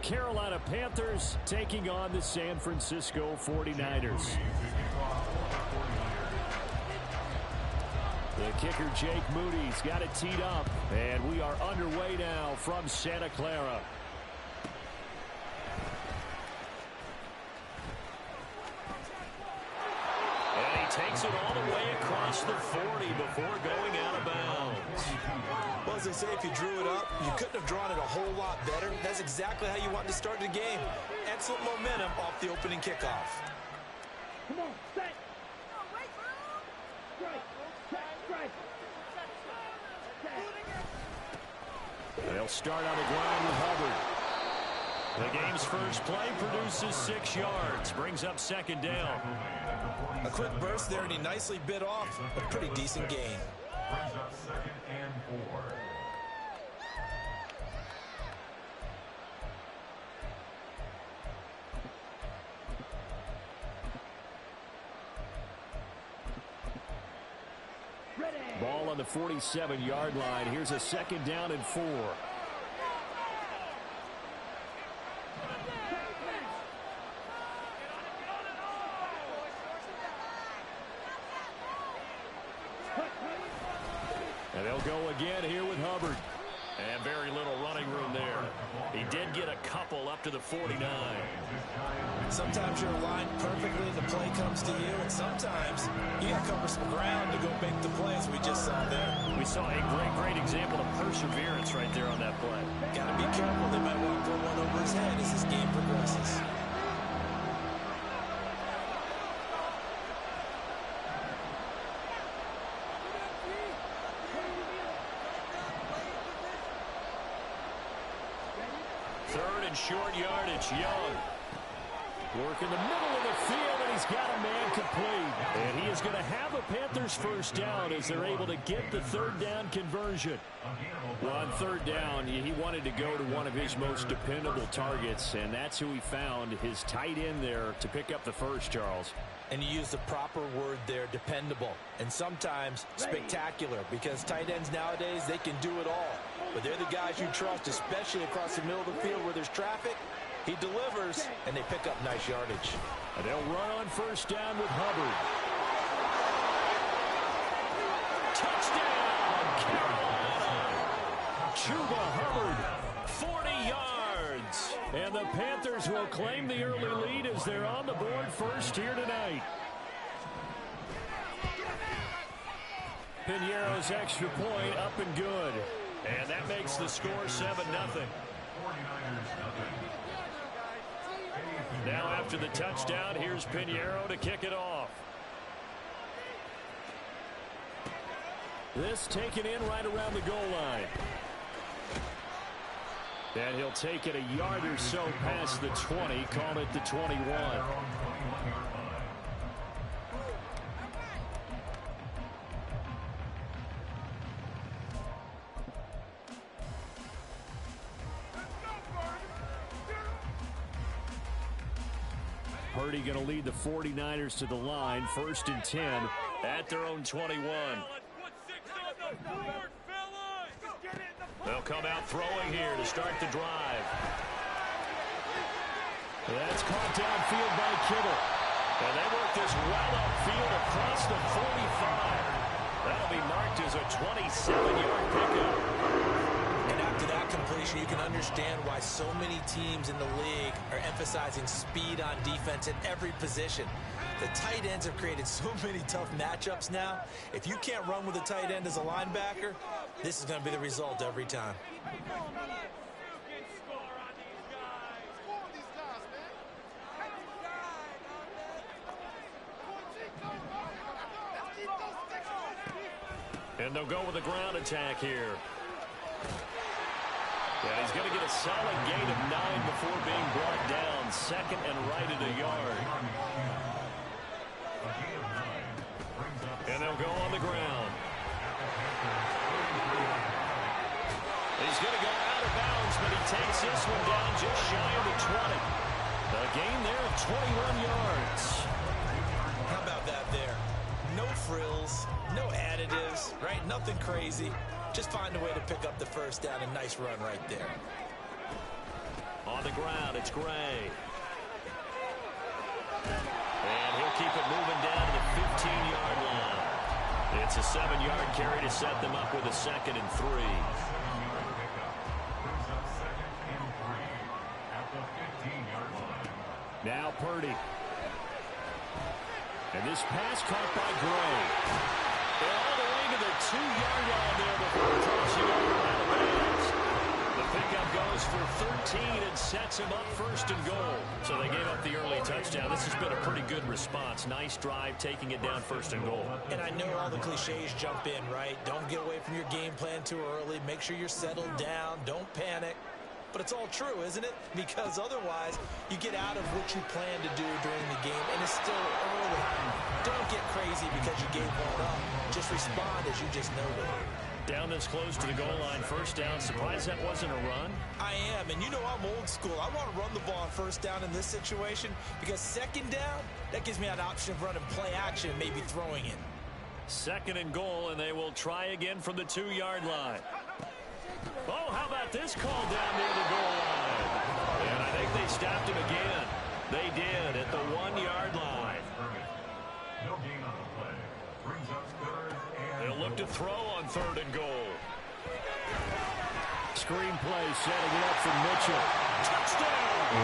Carolina Panthers taking on the San Francisco 49ers. The kicker, Jake Moody's got it teed up, and we are underway now from Santa Clara. And he takes it all the way across the 40 before going out of bounds. Well, as they say, if you drew it up, you couldn't have drawn it a whole lot better. That's exactly how you want to start the game. Excellent momentum off the opening kickoff. Come on, set. They'll start on the ground with Hubbard. The game's first play produces 6 yards, brings up second down. A quick burst there, and he nicely bit off a pretty decent gain. Brings up 2nd and 4. Ball on the 47-yard line. Here's a 2nd down and 4. And they'll go again here with Hubbard. And very little running room there. He did get a couple up to the 49. Sometimes you're aligned perfectly and the play comes to you, and sometimes you got to cover some ground to go make the play, as we just saw there. We saw a great example of perseverance right there on that play. Got to be careful. They might want to throw one over his head as this game progresses. Short yardage, Young. Work in the middle of the field, and he's got a man complete. And he is going to have a Panthers first down as they're able to get the 3rd down conversion. Well, on 3rd down, he wanted to go to one of his most dependable targets, and that's who he found, his tight end there, to pick up the first, Charles. And you use the proper word there, dependable, and sometimes spectacular, because tight ends nowadays, they can do it all. But they're the guys you trust, especially across the middle of the field where there's traffic. He delivers, and they pick up nice yardage. And they'll run on first down with Hubbard. Touchdown, Carolina! Chuba Hubbard, 40 yards. And the Panthers will claim the early lead as they're on the board first here tonight. Piñeiro's extra point up and good. And that makes the score 7-0. Now after the touchdown, here's Piñeiro to kick it off. This taken in right around the goal line. And he'll take it a yard or so past the 20, call it the 21. Purdy going to lead the 49ers to the line, 1st and 10 at their own 21. They'll come out throwing here to start the drive. That's caught downfield by Kittle. And they work this well upfield across the 45. That'll be marked as a 27-yard pickup. And after that completion, you can understand why so many teams in the league are emphasizing speed on defense at every position. The tight ends have created so many tough matchups now. If you can't run with a tight end as a linebacker, this is going to be the result every time. And they'll go with a ground attack here. Yeah, he's going to get a solid gain of 9 before being brought down. 2nd and right at a yard. And they'll go on the ground. He's going to go out of bounds, but he takes this one down just shy of the 20. A gain there of 21 yards. How about that there? No frills, no additives, right? Nothing crazy. Just find a way to pick up the first down. A nice run right there. On the ground, it's Gray. And he'll keep it moving down to the 15-yard line. It's a 7-yard carry to set them up with a 2nd and 3. Now Purdy. And this pass caught by Gray. And all the way to the 2-yard line there before crossing over out of bounds. The pickup goes for 13 and sets him up 1st and goal. So they gave up the early touchdown. This has been a pretty good response. Nice drive, taking it down 1st and goal. And I know all the cliches jump in, right? Don't get away from your game plan too early. Make sure you're settled down. Don't panic. But it's all true, isn't it? Because otherwise, you get out of what you plan to do during the game, and it's still early. Don't get crazy because you gave one up. Just respond as you just noted. Down this close to the goal line, 1st down. Surprised that wasn't a run? I am, and you know I'm old school. I want to run the ball on 1st down in this situation because 2nd down, that gives me an option of running play action, maybe throwing it. 2nd and goal, and they will try again from the 2-yard line. Oh, how about this call down near the goal line? And I think they stopped him again. They did at the 1-yard line. No gain on the play. Brings up 3rd and They'll look to throw on 3rd and goal. Screen play setting it up for Mitchell. Touchdown!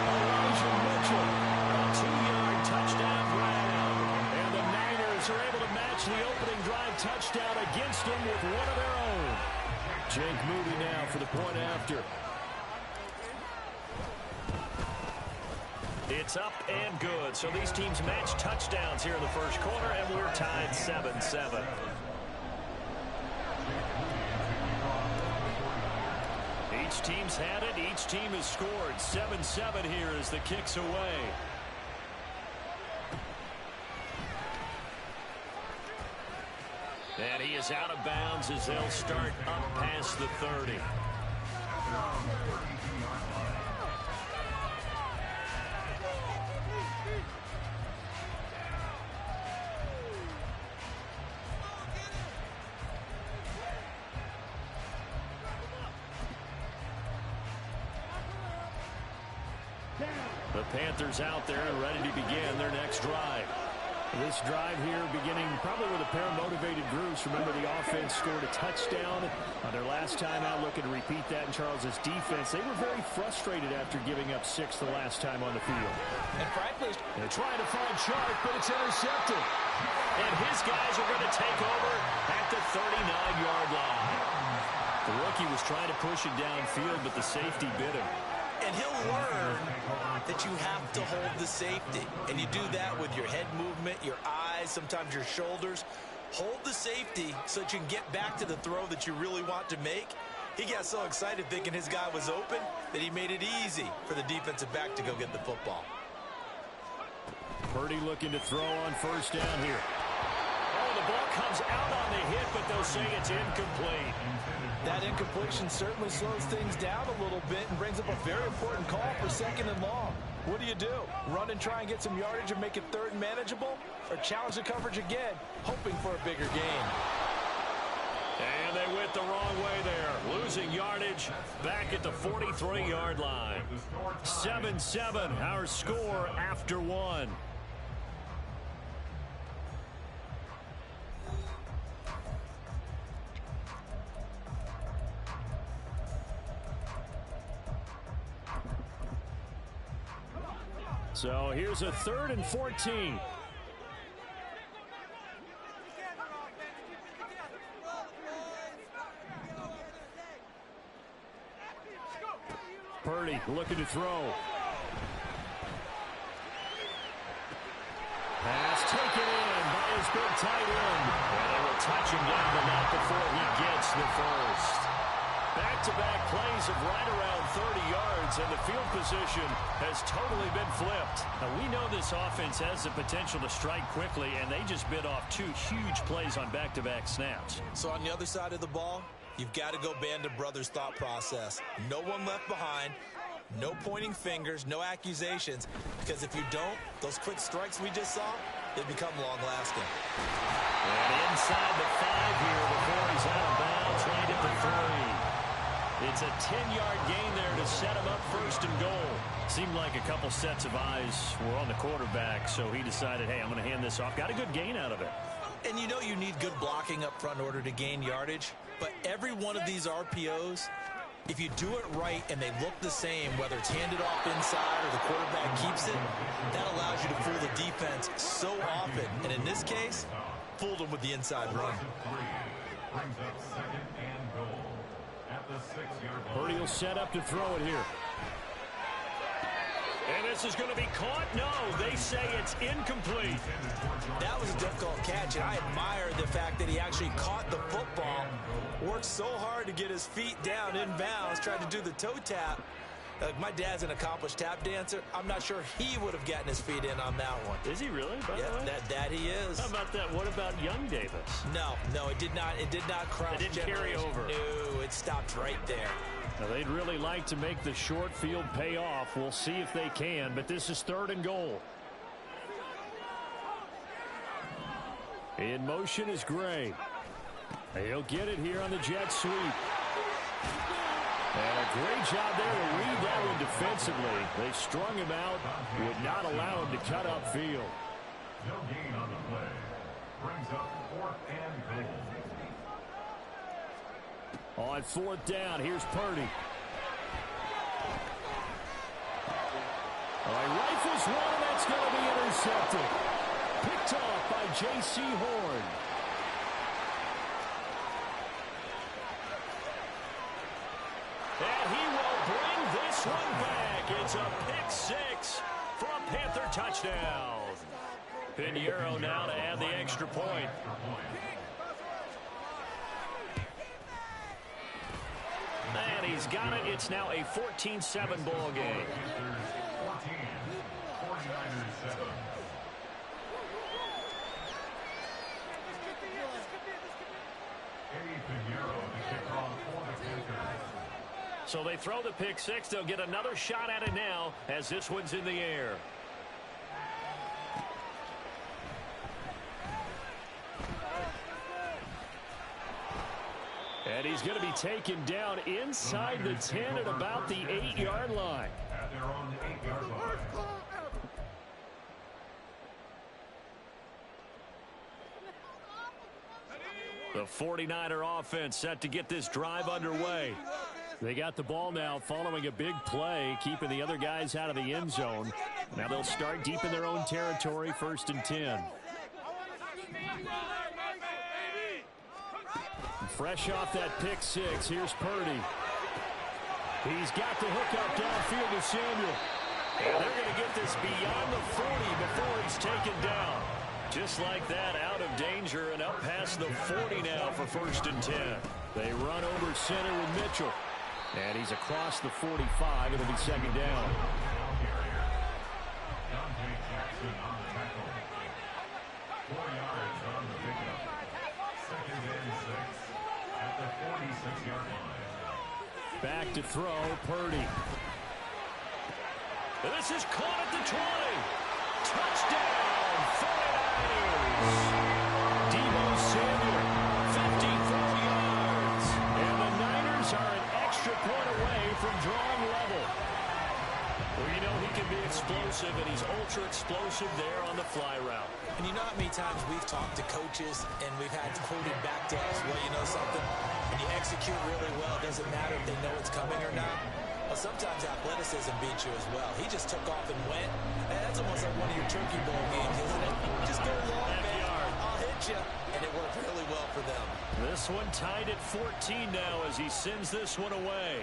Elijah Mitchell. A 2-yard touchdown grab. And the Niners are able to match the opening drive touchdown against them with one of their own. Jake Moody now for the point after. It's up and good. So these teams match touchdowns here in the 1st quarter, and we're tied 7-7. Each team's had it. Each team has scored. 7-7 here as the kick's away. And he is out of bounds as they'll start up past the 30. The Panthers out there and ready to begin their next drive. This drive here beginning probably with a pair of motivated groups. Remember, the offense scored a touchdown on their last time out. Looking to repeat that in Charles's defense. They were very frustrated after giving up 6 the last time on the field. And frankly, they're trying to find Sharp, but it's intercepted. And his guys are going to take over at the 39-yard line. The rookie was trying to push it downfield, but the safety bit him. And he'll learn that you have to hold the safety. And you do that with your head movement, your eyes, sometimes your shoulders. Hold the safety so that you can get back to the throw that you really want to make. He got so excited thinking his guy was open that he made it easy for the defensive back to go get the football. Purdy looking to throw on 1st down here. Oh, the ball comes out on the hit, but they'll say it's incomplete. That incompletion certainly slows things down a little bit and brings up a very important call for 2nd and long. What do? Run and try and get some yardage and make it 3rd and manageable? Or challenge the coverage again, hoping for a bigger gain? And they went the wrong way there. Losing yardage back at the 43-yard line. 7-7, our score after 1. So here's a 3rd and 14. Purdy looking to throw. Pass taken in by his big tight end. And they will touch him down the net before he gets the first. Back-to-back plays of right around 30 yards, and the field position has totally been flipped. Now, we know this offense has the potential to strike quickly, and they just bit off 2 huge plays on back-to-back snaps. So on the other side of the ball, you've got to go band of brothers thought process. No one left behind, no pointing fingers, no accusations, because if you don't, those quick strikes we just saw, they become long-lasting. And inside the 5 here before he's out of bounds, right at the 3. It's a 10-yard gain there to set him up first and goal. Seemed like a couple sets of eyes were on the quarterback, so he decided, hey, I'm going to hand this off. Got a good gain out of it. And you know you need good blocking up front in order to gain yardage, but every one of these RPOs, if you do it right and they look the same, whether it's handed off inside or the quarterback keeps it, that allows you to fool the defense so often. And in this case, fooled them with the inside run. Brings up second and goal at the 6-yard line. Purdy will set up to throw it here. And this is going to be caught. No, they say it's incomplete. That was a difficult catch, and I admire the fact that he actually caught the football, worked so hard to get his feet down inbounds, tried to do the toe tap. My dad's an accomplished tap dancer. I'm not sure he would have gotten his feet in on that one. Is he really? Yeah, that he is. How about that? What about young Davis? No, it did not. It did not cross. It didn't carry over. No, it stopped right there. Now, they'd really like to make the short field pay off. We'll see if they can, but this is 3rd and goal. In motion is Gray. He'll get it here on the jet sweep. And a great job there to read that one defensively. They strung him out, would not allow him to cut upfield. No gain on the play. Brings up 4th and goal. On 4th down, here's Purdy. All right, rifles one, and that's going to be intercepted. Picked off by J.C. Horn. And he will bring this one back. It's a pick 6 for a Panther touchdown. Pinheiro now to add the extra point. And he's got it. It's now a 14-7 ball game. 14, 49ers 7. Eddie Pinheiro to kick off for the Panthers. So they throw the pick 6. They'll get another shot at it now as this one's in the air. And he's going to be taken down inside the 10 at about the 8-yard line. At their own 8-yard line. The 49er offense set to get this drive underway. They got the ball now following a big play, keeping the other guys out of the end zone. Now they'll start deep in their own territory, 1st and 10. Fresh off that pick 6, here's Purdy. He's got the hook up downfield to Samuel. And they're going to get this beyond the 40 before it's taken down. Just like that, out of danger and up past the 40 now for 1st and 10. They run over center with Mitchell. And he's across the 45. It'll be 2nd down. Jackson on the tackle. 4 yards on the pickup. 2nd and 6 at the 46-yard line. Back to throw, Purdy. This is caught at the 20. Touchdown, 49ers. Deebo Samuel, 54 yards. And the Niners are an extra point away from drawing level. Well, you know he can be explosive, and he's ultra explosive there on the fly route. And you know how many times we've talked to coaches and we've had quoted back to us, well, you know something? When you execute really well, it doesn't matter if they know it's coming or not. Well, sometimes athleticism beats you as well. He just took off and went. And that's almost like one of your Turkey Bowl games, isn't it? Just go long, man. I'll hit you. And it worked really well for them. This one tied at 14 now as he sends this one away.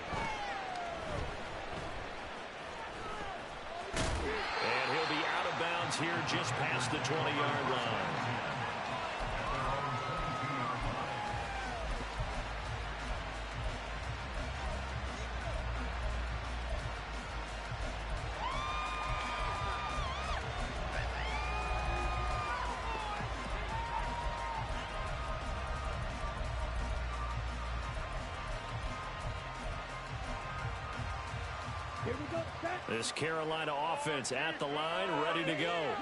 And he'll be out of bounds here just past the 20-yard line. Here we go. This Carolina offense at the line, ready to go.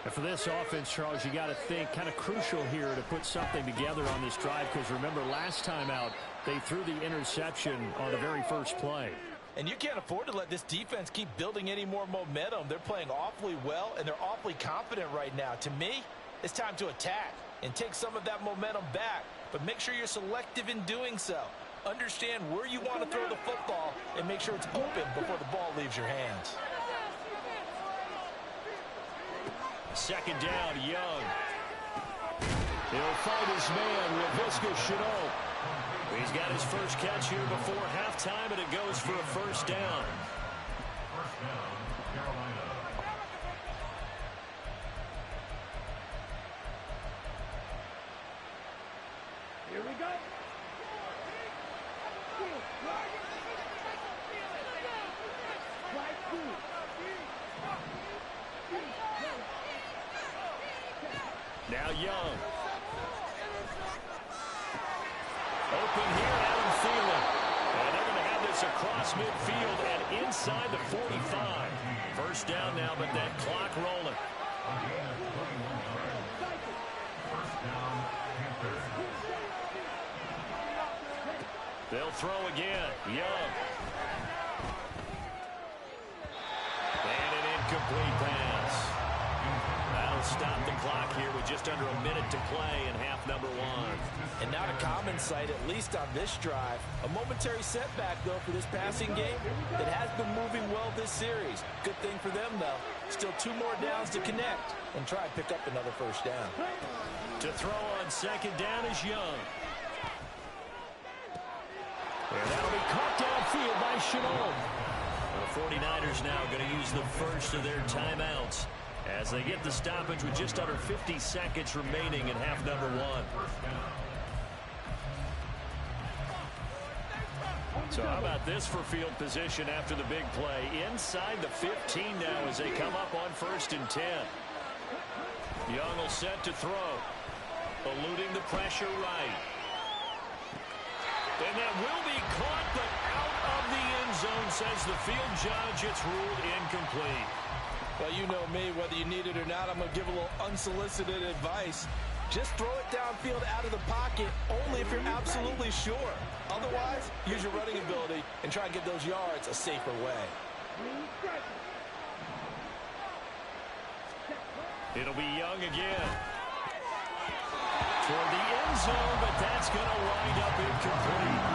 And for this offense, Charles, you got to think kind of crucial here to put something together on this drive, because remember last time out they threw the interception on the very first play. And you can't afford to let this defense keep building any more momentum. They're playing awfully well, and they're awfully confident right now. To me, it's time to attack and take some of that momentum back, but make sure you're selective in doing so. Understand where you want to throw the football and make sure it's open before the ball leaves your hands. Second down, Young. He'll find his man, Laviska Shenault. He's got his first catch here before halftime, and it goes for a first down. First down, Carolina. Here we go. Strike two. Now Young. Open here, Adam Thielen. And they're going to have this across midfield and inside the 45. First down now, but that clock rolling. A gain of 21 yards. First down, Panthers. They'll throw again. Young. And an incomplete pass. That'll stop the clock here with just under a minute to play in half number one. And not a common sight, at least on this drive. A momentary setback, though, for this passing game that has been moving well this series. Good thing for them, though. Still 2 more downs to connect and try and pick up another first down. To throw on second down is Young. And that'll be caught downfield by Shenault. The 49ers now going to use the first of their timeouts as they get the stoppage with just under 50 seconds remaining in half number one. So how about this for field position after the big play? Inside the 15 now as they come up on 1st and 10. Young will set to throw. Eluding the pressure right. And that will be caught, but out of the end zone, says the field judge. It's ruled incomplete. Well, you know me, whether you need it or not, I'm going to give a little unsolicited advice. Just throw it downfield out of the pocket only if you're absolutely sure. Otherwise, use your running ability and try and get those yards a safer way. It'll be Young again. Toward the end zone, but that's going to wind up incomplete.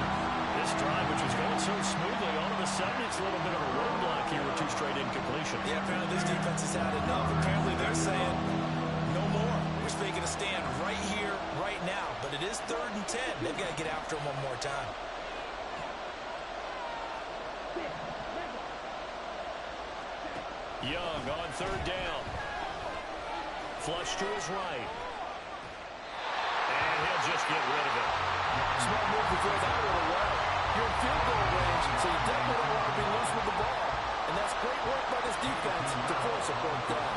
This drive, which was going so smoothly, all of a sudden it's a little bit of a roadblock here with 2 straight incompletions. Yeah, apparently this defense has had enough. Apparently they're saying no more. We're making a stand right here, right now. But it is 3rd and 10. They've got to get after him one more time. Young on 3rd down. Flush to his right. And he'll just get rid of it. Smart move to throw that one away. You're in field goal range, so you definitely don't want to be loose with the ball. And that's great work by this defense to force a 4th down.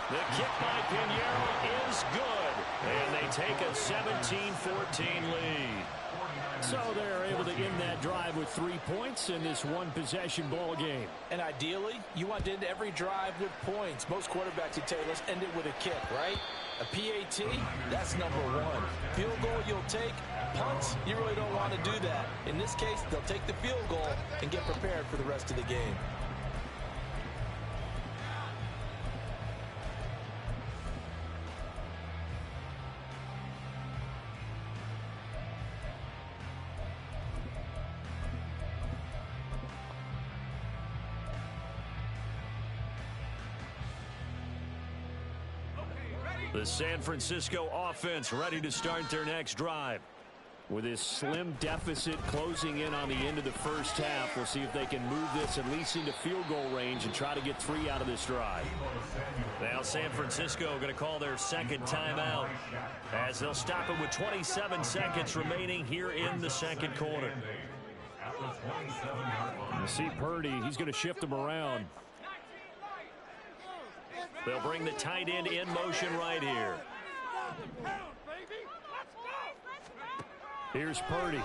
The kick by Pinheiro is good. And they take a 17-14 lead. So they're able to end that drive with 3 points in this one-possession ball game. And ideally, you want to end every drive with points. Most quarterbacks would tell you, let's end it with a kick, right? A PAT, that's number 1. Field goal you'll take. Punts, you really don't want to do that. In this case, they'll take the field goal and get prepared for the rest of the game. The San Francisco offense ready to start their next drive. With this slim deficit closing in on the end of the first half, we'll see if they can move this at least into field goal range and try to get 3 out of this drive. Now San Francisco going to call their second timeout as they'll stop it with 27 seconds remaining here in the second quarter. You see Purdy, he's going to shift them around. They'll bring the tight end in motion right here. Here's Purdy.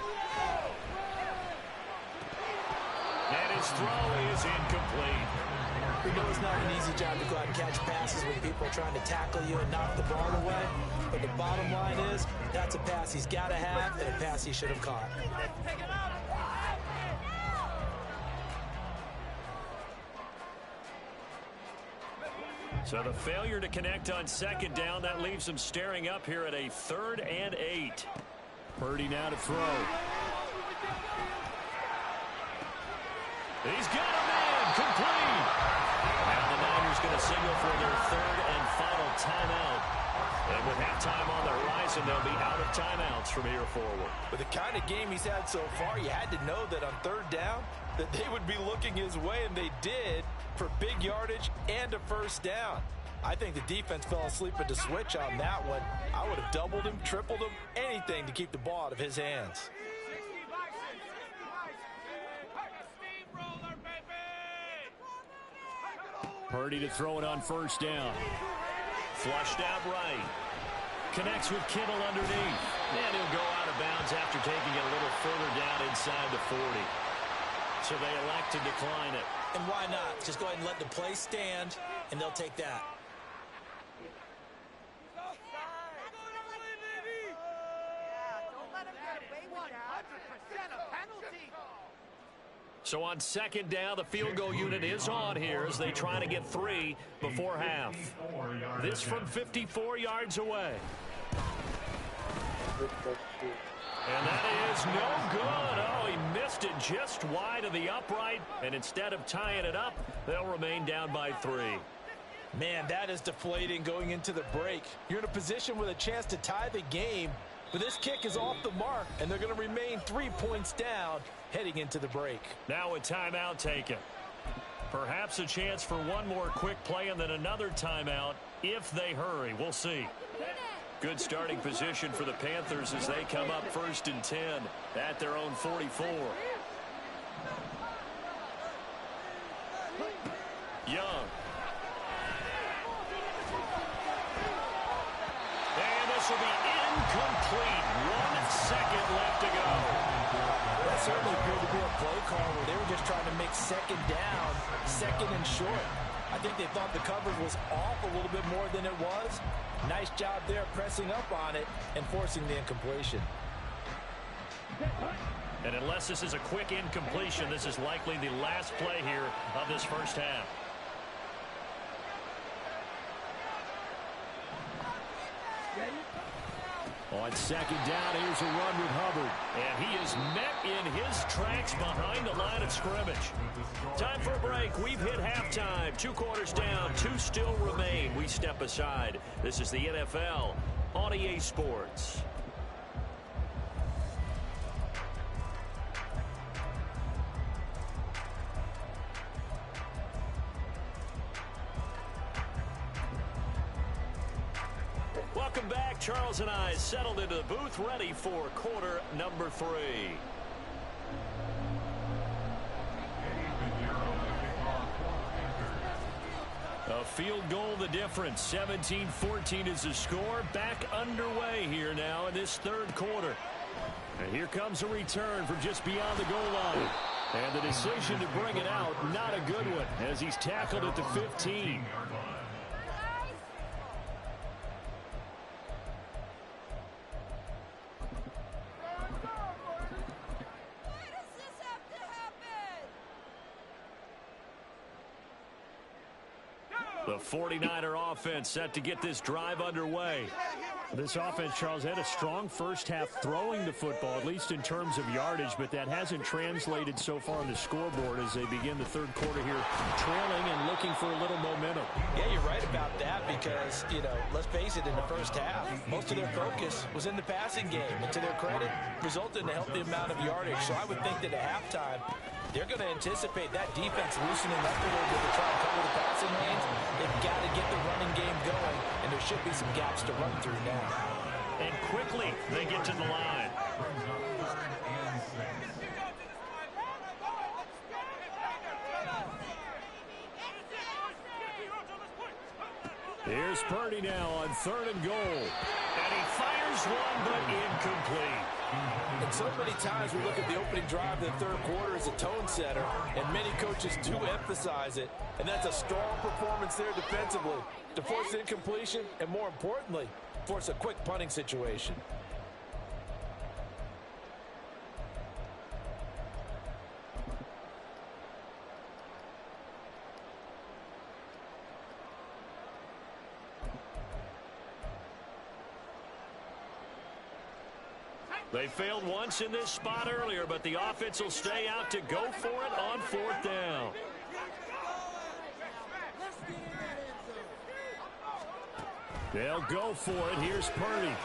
And his his throw is incomplete. We know it's not an easy job to go out and catch passes when people are trying to tackle you and knock the ball away. But the bottom line is, that's a pass he's got to have and a pass he should have caught. So the failure to connect on second down, that leaves them staring up here at a 3rd and 8. Purdy now to throw. He's got a man, complete. Now the Niners going to signal for their 3rd and final timeout. And with halftime on the horizon, they'll be out of timeouts from here forward. With the kind of game he's had so far, you had to know that on 3rd down, that they would be looking his way, and they did, for big yardage and a 1st down. I think the defense fell asleep at the switch on that one. I would have doubled him, tripled him, anything to keep the ball out of his hands. Purdy to throw it on 1st down. Flushed out right. Connects with Kittle underneath. And he'll go out of bounds after taking it a little further down inside the 40. So they elect to decline it. And why not? Just go ahead and let the play stand, and they'll take that. So on 2nd down, the field goal unit is on here as they try to get 3 before half. This from 54 yards away. And that is no good. Oh, he missed it just wide of the upright. And instead of tying it up, they'll remain down by 3. Man, that is deflating going into the break. You're in a position with a chance to tie the game, but this kick is off the mark, and they're going to remain 3 points down heading into the break. Now a timeout taken. Perhaps a chance for one more quick play and then another timeout if they hurry. We'll see. Good starting position for the Panthers as they come up 1st and 10 at their own 44. Young. And this will be incomplete. 1 second left to go. That certainly appeared to be a play call where they were just trying to make 2nd down, 2nd and short. I think they thought the coverage was off a little bit more than it was. Nice job there pressing up on it and forcing the incompletion. And unless this is a quick incompletion, this is likely the last play here of this 1st half. On 2nd down, here's a run with Hubbard. And he is met in his tracks behind the line of scrimmage. Time for a break. We've hit halftime. 2 quarters down. 2 still remain. We step aside. This is the NFL on EA Sports. Welcome back. Charles and I settled into the booth, ready for quarter number 3. A field goal the difference. 17-14 is the score. Back underway here now in this 3rd quarter. And here comes a return from just beyond the goal line. And the decision to bring it out, not a good one, as he's tackled at the 15. The 49er offense set to get this drive underway. This offense, Charles, had a strong 1st half throwing the football, at least in terms of yardage, but that hasn't translated so far on the scoreboard as they begin the 3rd quarter here, trailing and looking for a little momentum. Yeah, you're right about that because, let's face it, in the 1st half, most of their focus was in the passing game. And to their credit, resulted in a healthy amount of yardage. So I would think that at halftime, they're going to anticipate that defense loosening up a little bit to try and cover the passing lanes. They've got to get the running game going, and there should be some gaps to run through now. And quickly, they get to the line. Here's Purdy now on 3rd and goal. And he fires one, but incomplete. And so many times we look at the opening drive of the third quarter as a tone setter, and many coaches do emphasize it. And that's a strong performance there defensively to force an incompletion and, more importantly, force a quick punting situation. They failed once in this spot earlier, but the offense will stay out to go for it on fourth down. They'll go for it. Here's Purdy. Able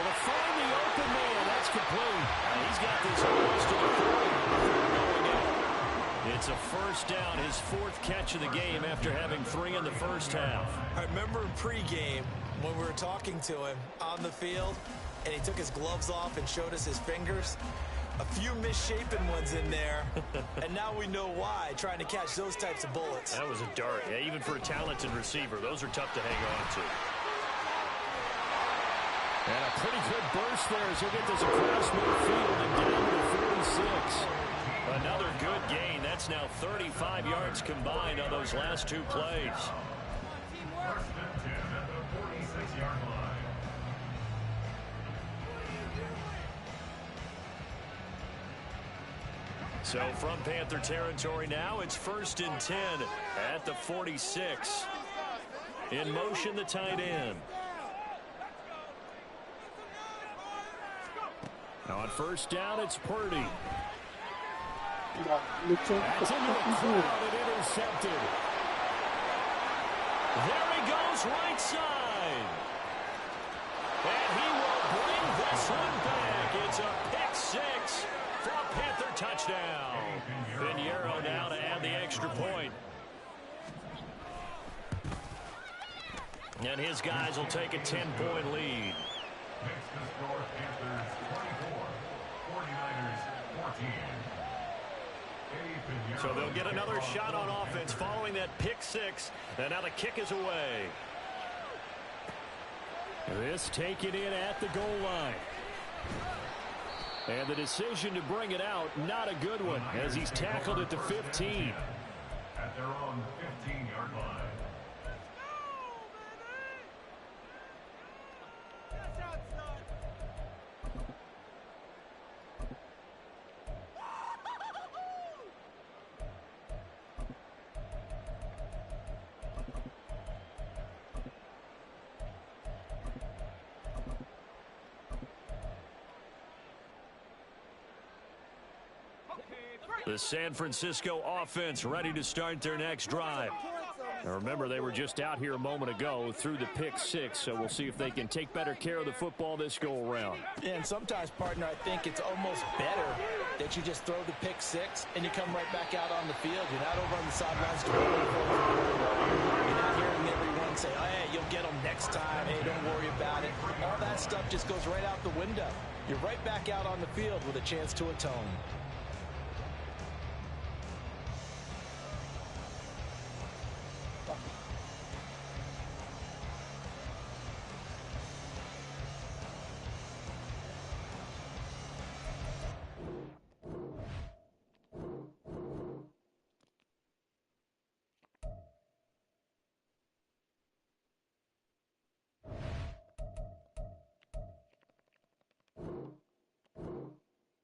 to find the open man. That's complete. He's got this almost to the 40 before going out. It's a first down, his fourth catch of the game after having 3 in the first half. I remember in pregame when we were talking to him on the field, and he took his gloves off and showed us his fingers. A few misshapen ones in there, and now we know why, trying to catch those types of bullets. That was a dart. Yeah, even for a talented receiver, those are tough to hang on to. And a pretty good burst there as he'll get this across midfield and down to the 46. Another good gain. That's now 35 yards combined on those last 2 plays. First and 10 at the 46-yard line. So from Panther territory now, it's first and 10 at the 46. In motion, the tight end. On first down, it's Purdy. That's into the crowd and intercepted. There he goes, right side. And he will bring this one back. It's a pick 6 for a Panther touchdown. Pinheiro now to add the extra point. And his guys will take a 10-point lead. Next to score, Panthers 24, 49ers 14. So they'll get another shot on offense following that pick 6. And now the kick is away. This taken in at the goal line. And the decision to bring it out, not a good one, as he's tackled at the 15. At their own 15-yard line. The San Francisco offense ready to start their next drive. Now remember, they were just out here a moment ago through the pick 6, so we'll see if they can take better care of the football this go-around. And sometimes, partner, I think it's almost better that you just throw the pick 6 and you come right back out on the field. You're not over on the sidelines dwelling for it. You're not hearing everyone say, oh, hey, you'll get them next time. Hey, don't worry about it. All that stuff just goes right out the window. You're right back out on the field with a chance to atone.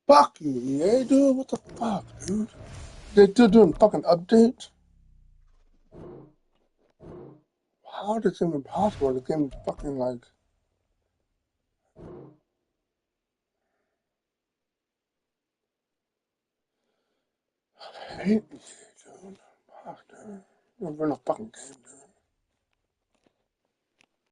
Fuck you, EA, dude. What the fuck, dude? They still doing fucking updates? How is this even possible? The game is fucking like... I hate EA, dude. Fuck, dude. You don't run a fucking game, dude.